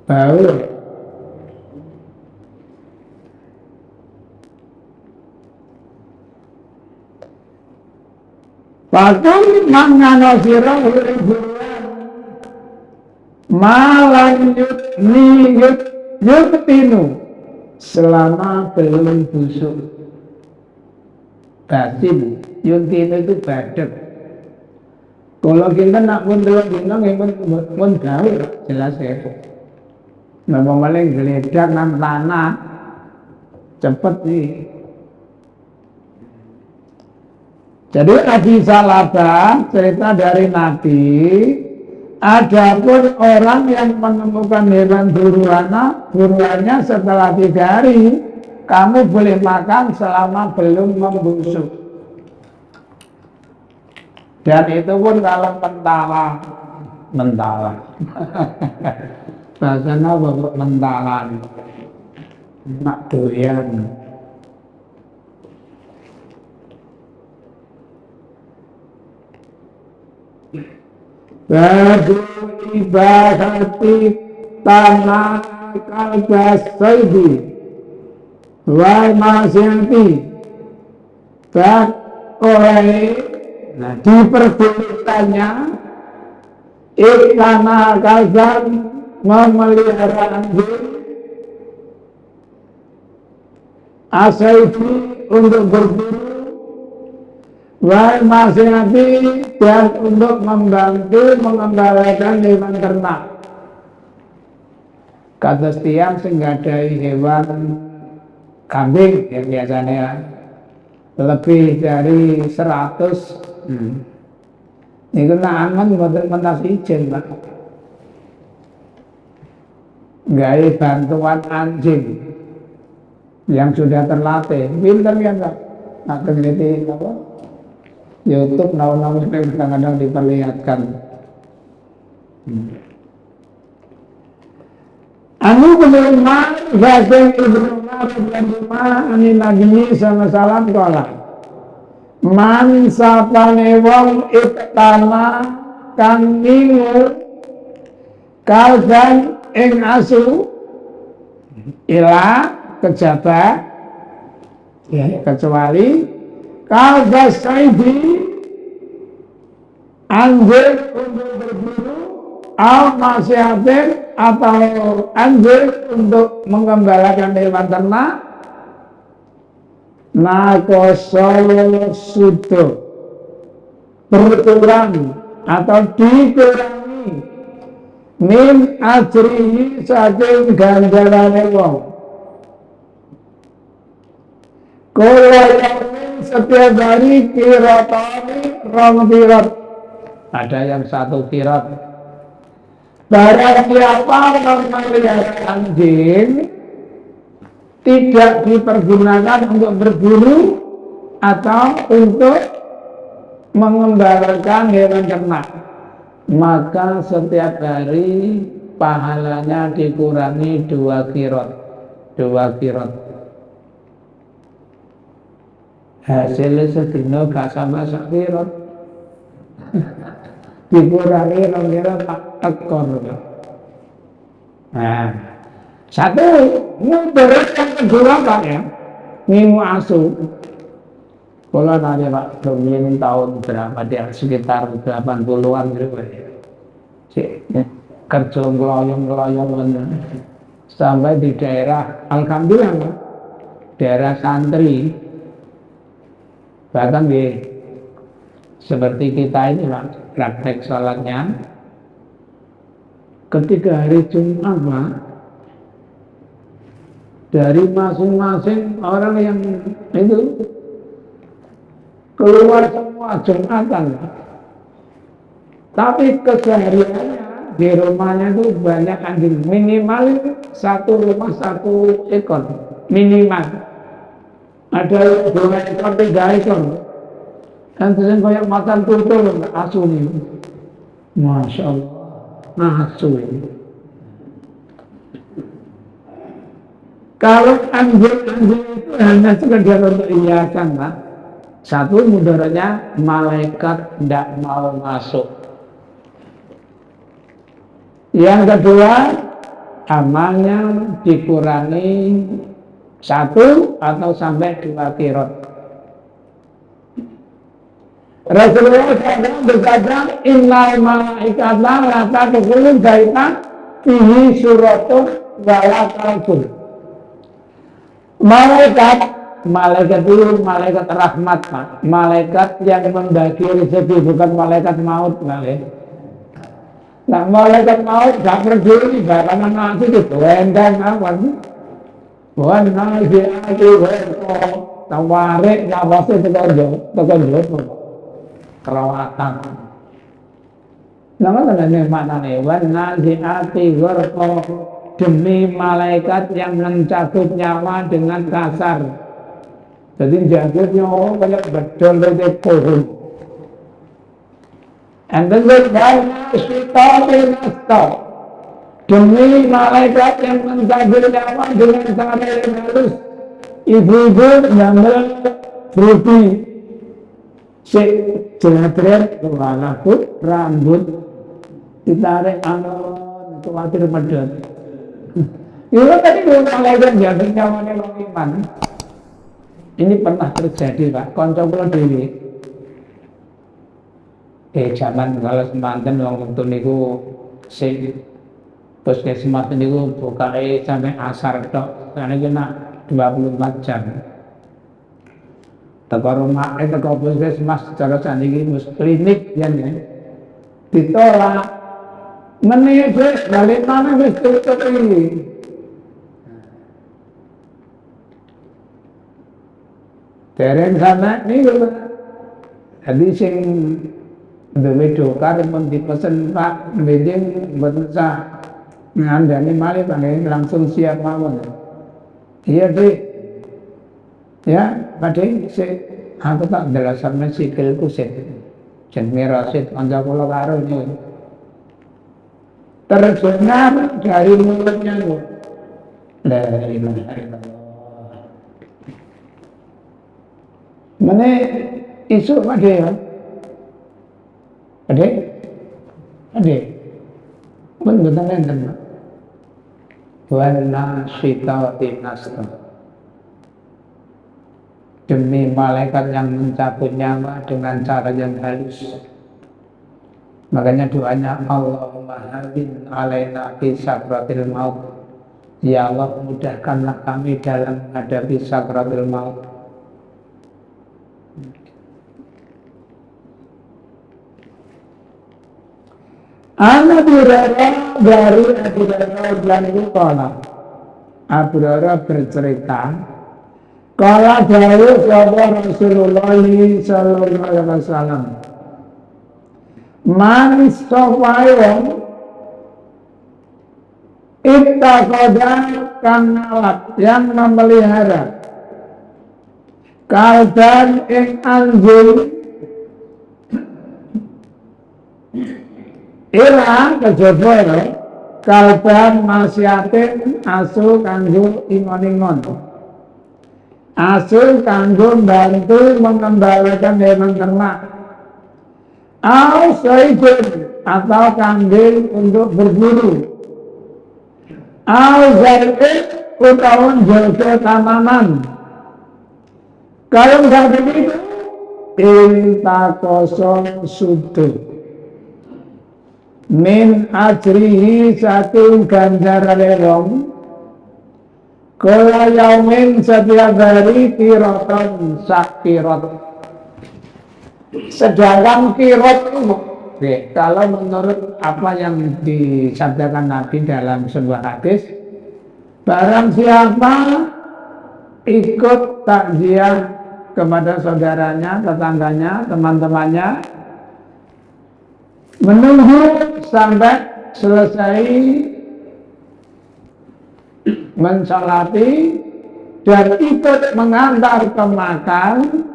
bau. Pakul mangano sira buruan malan yuktinu selama belum busuk. Batin yuktinu itu badek. Kalau kita nak pun telur dino pun gawe jelas ya. Memang paling geledak nang tanah cepet sih. Jadi Nabi Salabah cerita dari Nabi, adapun orang yang menemukan hewan buruannya setelah 3 hari, kamu boleh makan selama belum membusuk. Dan itu pun kalau mentala. Bahasanya bapak mentalan, nak doyan. Badu ibadati tanah kalbas saidi wal masyati bak oleh diperbolehkannya iklana kalban memelihara anjing asaidi untuk berburu wal masyati dan untuk membantu mengembalakan hewan ternak. Kata tiang senggadai hewan kambing yang biasanya lebih dari 100 itu naaman mentas izin Pak. Gaya bantuan anjing yang sudah terlatih pinter ya Pak. Nah peneliti apa YouTube naon-naon kadang-kadang diperlihatkan. Anu penerima Zaid Ibnu Umar radhiyallahu anhu Nabi sallallahu kala man sapane wong iktana kang ningu kalban ing asu ila kejabat ya kecuali kalbas saidi anjing untuk berburu al masyatin atau anjing untuk mengembalakan hewan ternak nakosol sudo berkurang atau dikurangi min ajrihi saking ganjarane wong setiap hari kiratani rong kirat ada yang 1 kirat. Barang siapa memelihara anjing tidak dipergunakan untuk berburu atau untuk mengembalakan hewan ternak, maka setiap hari pahalanya dikurangi 2 kirat. Hasilnya sedina gak sama sakirat dikurangi kira tak ekor. Nah, satu mudarat yang kedua Pak ya, ngingu asu. Kalau nanya Pak, ini tahun berapa dia sekitar 80-an gitu ya. Kerja ngeloyong sampai di daerah alhamdulillah Pak, daerah santri. Bahkan di seperti kita ini Pak, praktek sholatnya ketika hari Jumat Pak, dari masing-masing orang yang itu keluar semua Jumatan Pak. Tapi kesehariannya di rumahnya itu banyak anjing, minimal 1 rumah 1 ekor minimal. Ada 2 ekor 3 ekor. Kan terus kayak makan tutul asu nih. Masya Allah, asu ini. Kalau anjing-anjing itu hanya sekedar untuk hiasan Pak. Satu mudaratnya malaikat tidak mau masuk. Yang kedua amalnya dikurangi 1 atau sampai 2 kirat. Rasulullah SAW berkata, innal malaikata la tadkhulu baitan fihi suratun wala kalbun. Malaikat itu malaikat rahmat, Pak. Malaikat yang membagi rezeki, bukan malaikat maut, Nah, malaikat maut gak peduli barang nasi itu endang awan. Bukan nasi itu tawarik ngawasi tekan kerawatan. Nama tandanya maknanya wan naziati gharqa, demi malaikat yang mencabut nyawa dengan kasar. Jadi jabut nyawa kayak bedol dari pohon. And then demi malaikat yang mencabut nyawa dengan cara yang halus. Ibu-ibu ngambil rupi si jenatret rambut ditarik alon khawatir medot. Itu tadi malaikat jabut nyawanya wong iman. Ini pernah terjadi, Pak. Kanca kula dhewe. Zaman kalau semanten wong itu niku sing puskesmas niku bukae sampai asar tok. Karena kena 24 jam. Teko rumah teko puskesmas cara saniki mus klinik yen ditolak. Meneh wis balik mana wis tutup iki. Dereng sana niku. Jadi sing duwe dokar pun dipesen Pak Beding mboten sah ngandani malih panggih langsung siap mawon. Iya Dik. Ya, Pak Dik aku tak jelasane sikilku sik. Jenenge Rasid kanca kula karo niku. Terdengar dari mulutnya itu. La ilaha illallah. Mene isu Pak Dik ya. Adik, betul enten, Wana syita nasta. Demi malaikat yang mencabut nyawa dengan cara yang halus. Makanya doanya Allahumma hawin alaina fi sakratil maut. Ya Allah, mudahkanlah kami dalam menghadapi sakratil maut. Anak Hurairah dari Abu Hurairah dan Qala. Abu Hurairah bercerita, qala dawuh sapa Rasulullah sallallahu alaihi wasallam. Man istawayon ittaqada kanalat yang memelihara kalban ing anjing Ira kejaba ya kalban masyatin asu kanggo ingon-ingon. Asu kanggo bantu mengembalikan hewan ternak. Saidun atau kambing untuk berburu. Zaid utawa jaga tanaman. Kalau nggak begitu, inta kosong sudu. Min ajrihi satu ganjaran rong kala yaumin setiap hari kiroton sak kirot. Sedangkan kirot itu kalau menurut apa yang disabdakan Nabi dalam sebuah hadis, barang siapa ikut takziah kepada saudaranya, tetangganya, teman-temannya, menunggu sampai selesai mensolati dan ikut mengantar ke makam,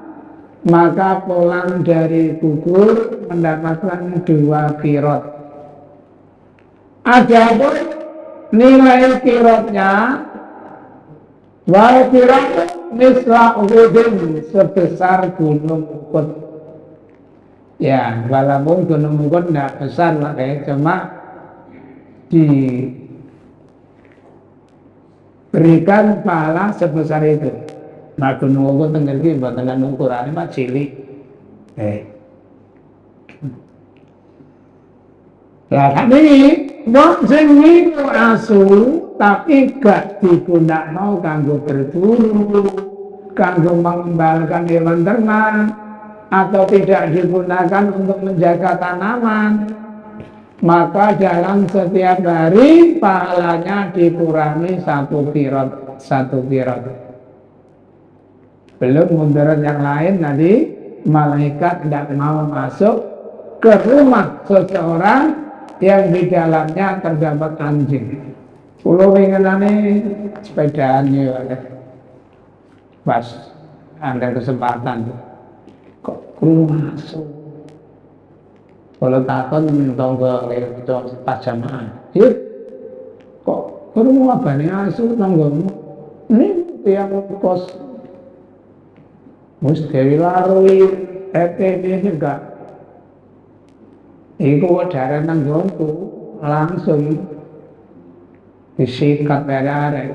maka pulang dari kubur mendapatkan 2 kirot. Adapun nilai kirotnya, wal kirot misla Uhudin, sebesar gunung Uhud. Ya, walaupun gunung Uhud tidak besar, cuma diberikan pahala sebesar itu. Nah, gunung Uhud tenggelam buat dengan ukurannya mah cilik. Lah tapi wong sing niku asu tapi gak digunakno kanggo berburu, kanggo mengembalakan hewan ternak, atau tidak digunakan untuk menjaga tanaman, maka dalam setiap hari pahalanya dikurangi 1 kirot. Belum mudarat yang lain tadi, malaikat tidak mau masuk ke rumah seseorang yang di dalamnya terdapat anjing. Kulo pengenane sepedaan ya, pas ada kesempatan kok kulo masuk. Kalau takon tonggo itu pas jamaah, yuk kok kulo abane asu tonggomu? Ini tiang kos mus dewi larui ini juga. Iku darah nanggonku langsung disikat arek,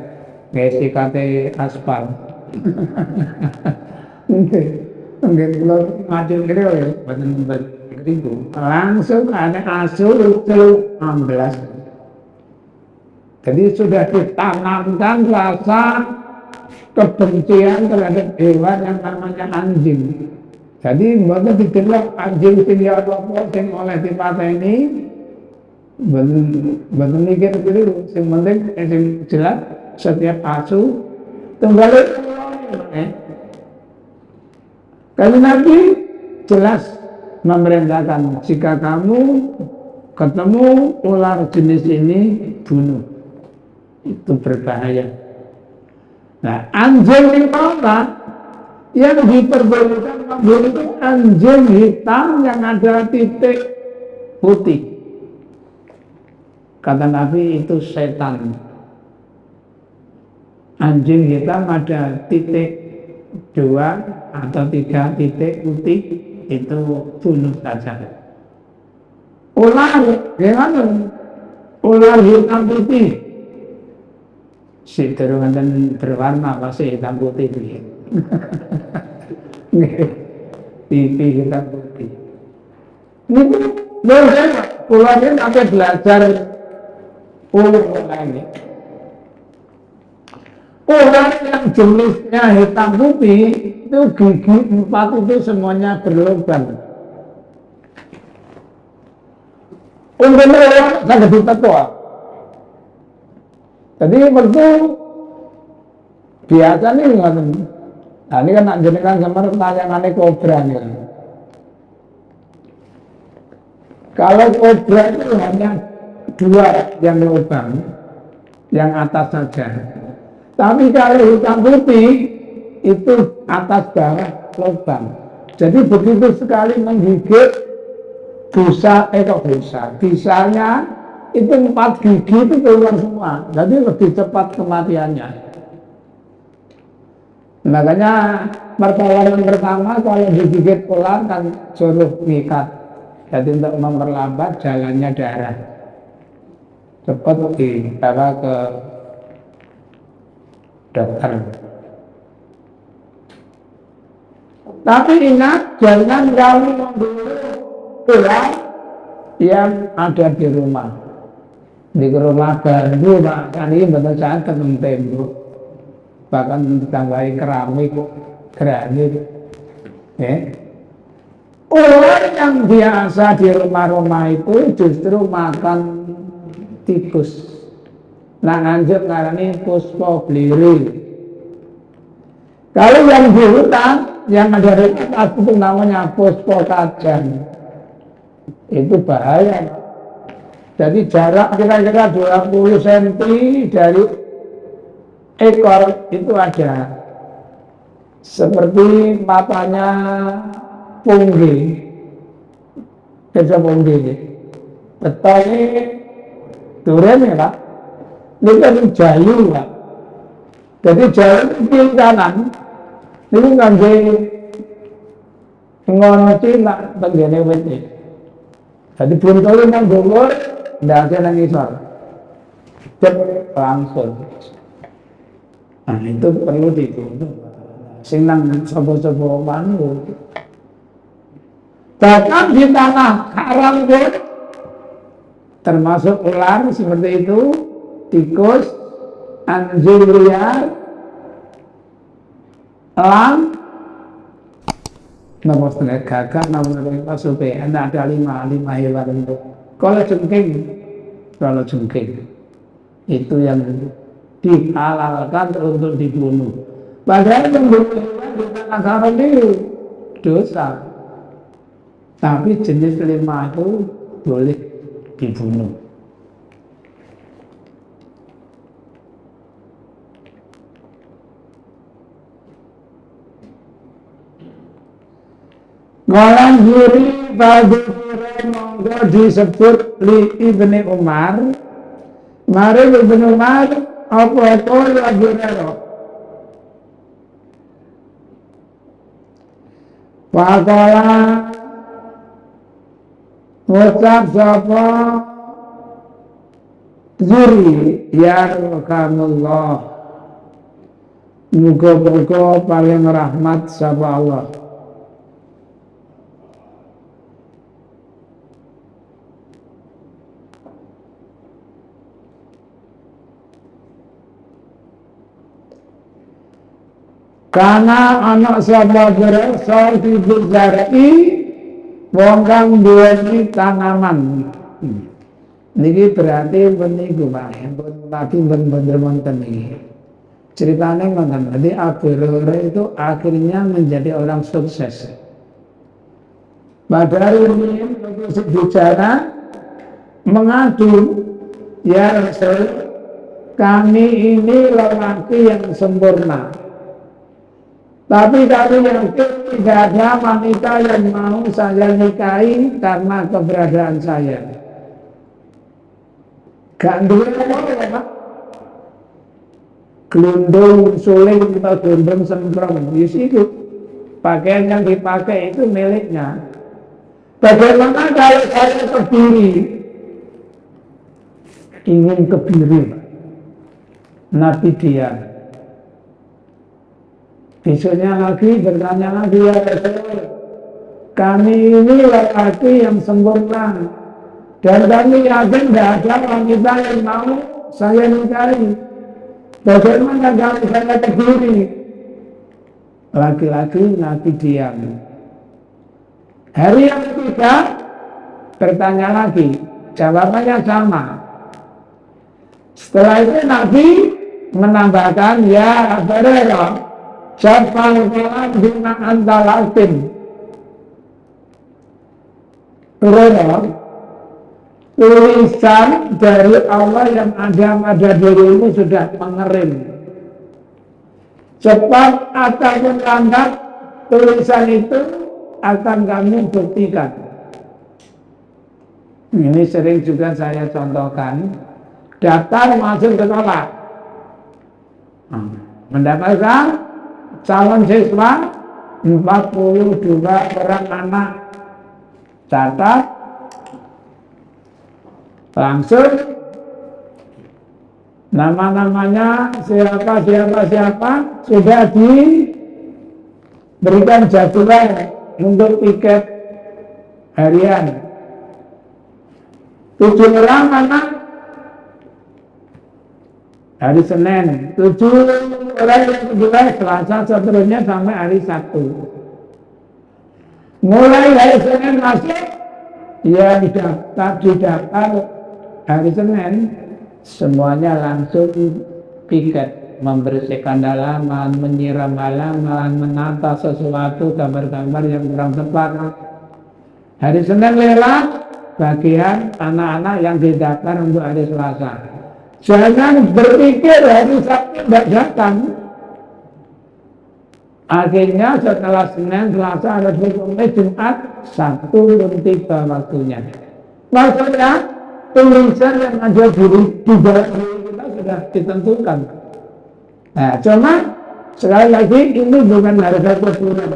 sikate aspal. Nggih kula ngajeng kene ya boten beriku. Langsung ada asu 16. Jadi sudah ditanamkan rasa kebencian terhadap hewan yang namanya anjing. Jadi mboten didelok anjing sing ya apa sing oleh dipateni bener mikir dulu, yang penting yang jelas setiap asu tunggal kalau Nabi jelas memerintahkan jika kamu ketemu ular jenis ini bunuh, itu berbahaya. Nah anjing di kota yang diperbolehkan membunuh itu anjing hitam yang ada titik putih. Kata Nabi itu setan. Anjing hitam ada titik 2 atau 3 titik putih, itu bunuh saja. Ular, gimana? Ular hitam putih. Si terungan berwarna pasti hitam putih. Pipi hitam putih. Ini ularnya sampai belajar. Ular yang jenisnya hitam putih itu gigi 4 itu semuanya berlubang. Untuk orang sangat ditetwa. Jadi waktu biasa nih ngoten. Nah ini kan nak jenengan sama tayangannya kobra nih. Kalau kobra itu hanya 2 yang lubang, yang atas saja. Tapi kalau hitam putih itu atas bawah lubang. Jadi begitu sekali menggigit bisanya itu 4 gigi itu keluar semua. Jadi lebih cepat kematiannya. Makanya pertolongan pertama kalau digigit ular kan suruh ngikat. Jadi untuk memperlambat jalannya darah. Cepat dibawa ke dokter. Tapi ingat, jangan kamu membunuh ular yang ada di rumah. Di rumah baru, Pak, kan ini betul saat ketemu tembok. Bahkan ditambahi keramik, granit. Ular yang biasa di rumah-rumah itu justru makan tikus. Nah lanjut ngarani puspa bliri. Kalau yang di hutan yang ada di atas itu namanya puspa kajang. Itu bahaya. Jadi jarak kira-kira 20 cm dari ekor itu ada. Seperti matanya punggi. Bisa punggi. Betul ini duren ya Pak. Ini kan jayu Pak. Jadi jayu kiri kanan. Ini ngangge ngono cilak tenggene wit. Jadi buntule nang dhuwur, ndase nang isor. Cep langsung. Nah, itu perlu dibunuh. Sing nang sapa-sapa manu. Bahkan di tanah haram pun termasuk ular seperti itu, tikus, anjing liar, elang, nomor gagak, nomor supaya ada lima hewan itu. Kalau jengking itu yang dihalalkan untuk dibunuh. Padahal membunuh hewan di tanah haram itu dosa. Tapi jenis 5 itu boleh dibunuh. Ngolang diri bagi monggo disebut li Ibni Umar. Mari Ibni Umar apa ya Hurairah. Waqala ngucap sapa Zuri ya Rahmanullah. Muga-muga paling rahmat sapa Allah. Karena anak sapa berasal di Bizari wong kang duweni tanaman. Niki berarti meniku Pak, lagi bener wonten iki. Ceritanya ngoten. Jadi Abu Hurairah itu akhirnya menjadi orang sukses. Padahal ini bicara mengadu, ya Rasul, kami ini lelaki yang sempurna. Tapi kami yakin tidak ada wanita yang mau saya nikahi karena keberadaan saya. Gak duwe apa Pak? Gelundung, suling, atau gelundung semprong. Di situ pakaian yang dipakai itu miliknya. Bagaimana kalau saya kebiri? Ingin kebiri, Pak. Nabi diam. Besoknya lagi bertanya lagi, ya Rasul, kami ini lelaki yang sempurna dan kami yakin tidak ada wanita yang mau saya nikahi. Bagaimana kalau saya kebiri? Laki-laki Nabi diam. Hari yang ketiga bertanya lagi, jawabannya sama. Setelah itu Nabi menambahkan, ya Hurairah, Syafal kalam bina antalakin. Hurairah, tulisan dari Allah yang ada pada dirimu sudah mengerim. Cepat ataupun lambat tulisan itu akan kami buktikan. Ini sering juga saya contohkan. Daftar masuk sekolah, mendapatkan calon siswa 42 orang anak. Catat, langsung nama-namanya siapa sudah diberikan jadwal untuk tiket harian. 7 orang anak hari Senin, 7 orang yang kedua Selasa, seterusnya sampai hari Sabtu. Mulai hari Senin masuk, ya didaftar hari Senin, semuanya langsung piket, membersihkan halaman, menyiram halaman, menata sesuatu, gambar-gambar yang kurang tepat. Hari Senin lewat, bagian anak-anak yang didaftar untuk hari Selasa. Jangan berpikir hari Sabtu tidak datang. Akhirnya setelah Senin, Selasa, Rabu, Kamis, Jumat, Sabtu belum tiba waktunya. Maksudnya tulisan yang ada di dalam diri kita sudah ditentukan. Nah, cuma sekali lagi ini bukan harga kuburan.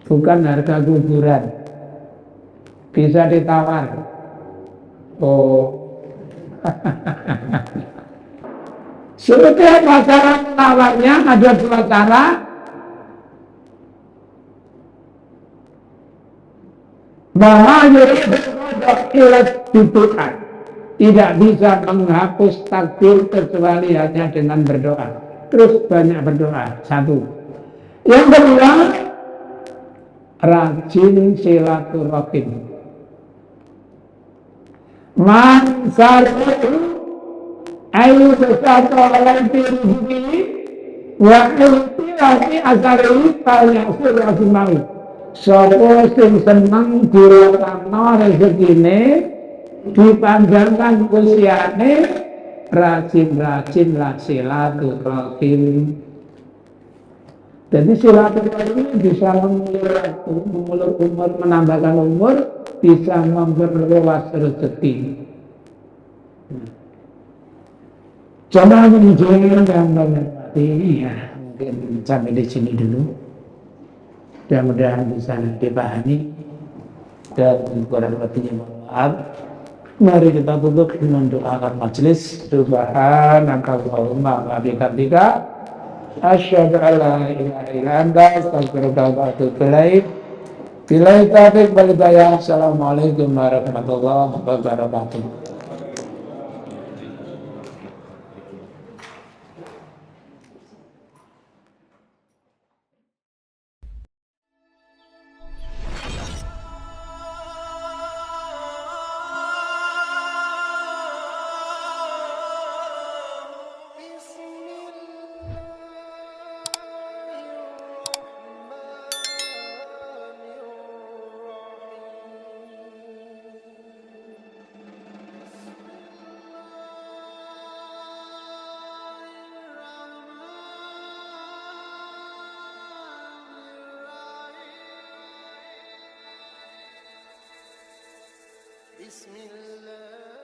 Bukan harga kuburan. Bisa ditawar. Oh. Sebetulnya cara menawarnya ada 2 cara. Bahwa ilat berdoa. Tidak bisa menghapus takdir kecuali hanya dengan berdoa. Terus banyak berdoa. Satu. Yang kedua, rajin silaturahim. Man sarfu ayu sesuatu oleh rezeki wa iltirati asari falyasir asimawi. Sapa sing seneng dirasakno rezekine dipanjangkan usiane, rajin-rajinlah silaturahim. Jadi silaturahim ini bisa mengulur umur, menambahkan umur, bisa memperluas rezeki. Coba menunjukkan gambaran ini ya, mungkin sampai di sini dulu. Mudah-mudahan bisa dipahami dan kurang lebihnya mohon maaf. Mari kita tutup dengan doakan majelis. Subhanakallahumma wa bihamdika asyhadu an la ilaha illa anta astaghfiruka wa atubu ilaik. Billahi taufiq wal hidayah. Assalamualaikum warahmatullahi wabarakatuh. بسم الله